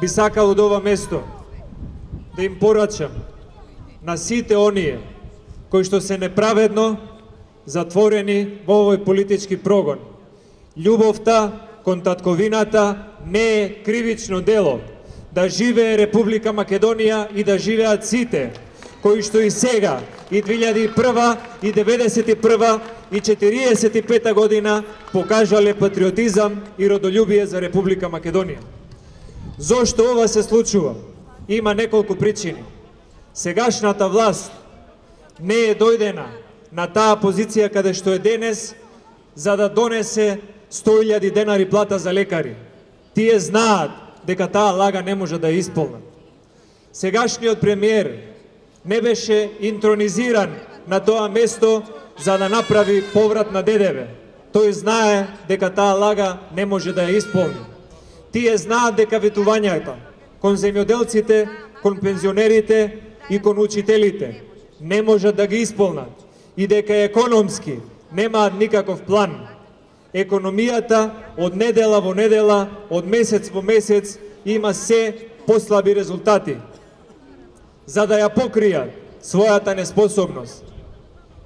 Би сакал од ова место да им порачам на сите оние кои што се неправедно затворени во овој политички прогон. Љубовта кон татковината не е кривично дело. Да живее Република Македонија и да живеат сите кои што и сега, и 2001, и 91, и 45 година покажале патриотизам и родолюбие за Република Македонија. Зошто ова се случува? Има неколку причини. Сегашната власт не е дојдена на таа позиција каде што е денес за да донесе 100.000 денари плата за лекари. Тие знаат дека таа лага не може да ја исполнат. Сегашниот премиер не беше интронизиран на тоа место за да направи поврат на ДДВ. Тој знае дека таа лага не може да ја исполни. Тие знаат дека ветувањата кон земјоделците, кон пензионерите и кон учителите не можат да ги исполнат и дека економски немаат никаков план. Економијата од недела во недела, од месец во месец има се послаби резултати. За да ја покријат својата неспособност,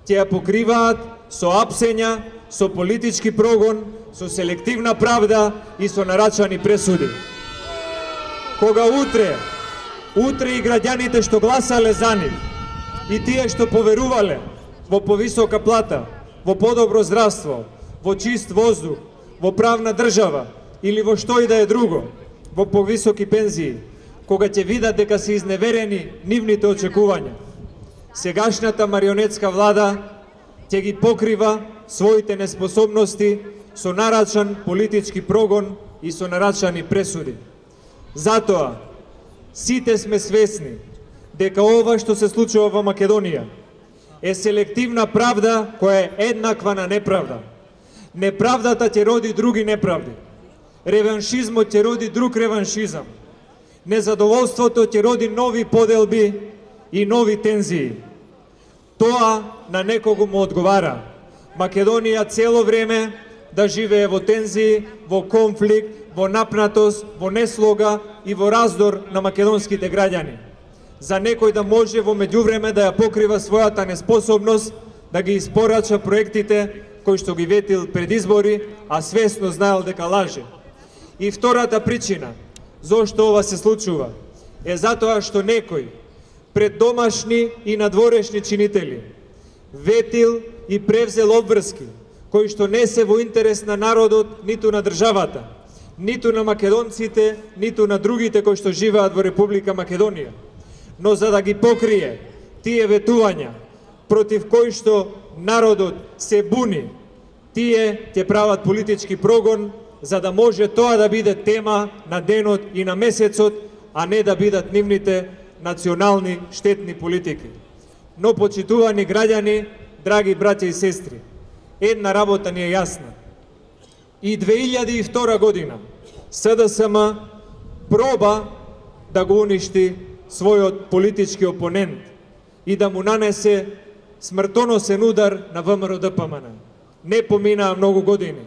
ќе ја покриваат со апсења, со политички прогон, со селективна правда и со нарачани пресуди. Кога утре и граѓаните што гласале за нив и тие што поверувале во повисока плата, во подобро здравство, во чист воздух, во правна држава или во што и да е друго, во повисоки пензии, кога ќе видат дека се изневерени нивните очекувања, сегашната марионетска влада ќе ги покрива своите неспособности со нарачан политички прогон и со нарачани пресуди. Затоа, сите сме свесни дека ова што се случува во Македонија е селективна правда која е еднаква на неправда. Неправдата ќе роди други неправди. Реваншизмот ќе роди друг реваншизам. Незадоволството ќе роди нови поделби и нови тензии. Тоа на некого му одговара. Македонија цело време да живее во тензии, во конфликт, во напнатост, во неслога и во раздор на македонските граѓани. За некој да може во меѓувреме да ја покрива својата неспособност да ги испорача проектите кои што ги ветил пред избори, а свесно знаел дека лаже. И втората причина зошто ова се случува е затоа што некој пред домашни и надворешни чинители ветил и превзел обврски кои што не се во интерес на народот, ниту на државата, ниту на македонците, ниту на другите кои што живеат во Република Македонија. Но за да ги покрие тие ветувања против кои што народот се буни, тие ќе прават политички прогон за да може тоа да биде тема на денот и на месецот, а не да бидат нивните национални штетни политики. Но, почитувани граѓани, драги браќа и сестри, една работа ни е јасна. И 2002 година СДСМ проба да го уништи својот политички опонент и да му нанесе смртоносен удар на ВМРО-ДПМН. Не поминаа многу години.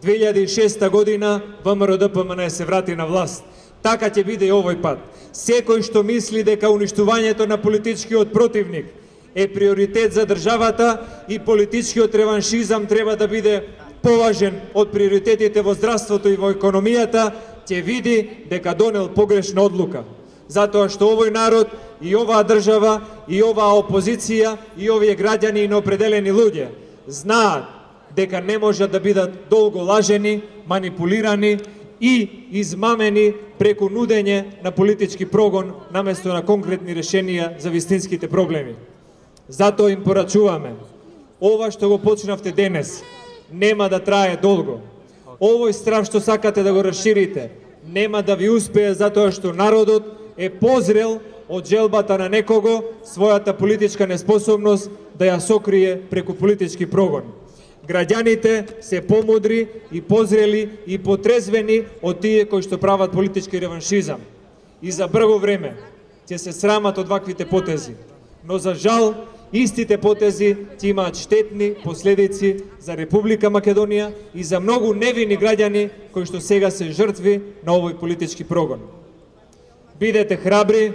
2006 година ВМРО-ДПМН се врати на власт. Така ќе биде и овој пат. Секој што мисли дека уништувањето на политичкиот противник е приоритет за државата и политичкиот реваншизам треба да биде поважен од приоритетите во здравството и во економијата, ќе види дека донел погрешна одлука. Затоа што овој народ и оваа држава и оваа опозиција и овие граѓани и неопределени луѓе знаат дека не можат да бидат долго лажени, манипулирани и измамени преку нудење на политички прогон наместо на конкретни решенија за вистинските проблеми. Затоа им порачуваме, ова што го почнавте денес нема да трае долго. Овој страв што сакате да го расширите нема да ви успее затоа што народот е позрел од желбата на некого својата политичка неспособност да ја сокрие преку политички прогон. Граѓаните се помудри и позрели и потрезвени од тие кои што прават политички реваншизам. И за брзо време ќе се срамат од ваквите потези. Но за жал истите потези ќе имаат штетни последици за Република Македонија и за многу невини граѓани кои што сега се жртви на овој политички прогон. Бидете храбри,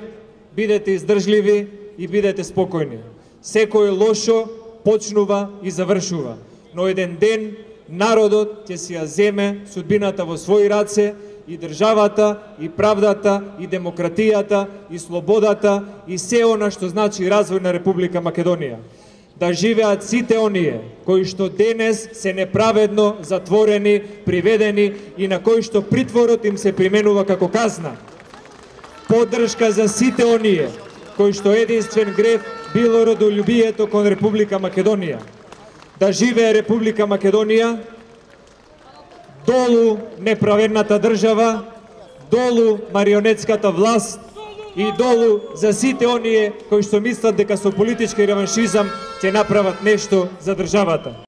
бидете издржливи и бидете спокојни. Секој лошо почнува и завршува, но еден ден народот ќе си ја земе судбината во своји раце и државата, и правдата, и демократијата, и слободата, и се она што значи развој на Република Македонија. Да живеат сите оние кои што денес се неправедно затворени, приведени и на кои што притворот им се применува како казна. Поддршка за сите оние кои што единствен грев било родолюбието кон Република Македонија. Да живее Република Македонија, долу неправедната држава, долу марионетската власт и долу за сите оние кои што мислат дека со политички реваншизам ќе направат нешто за државата.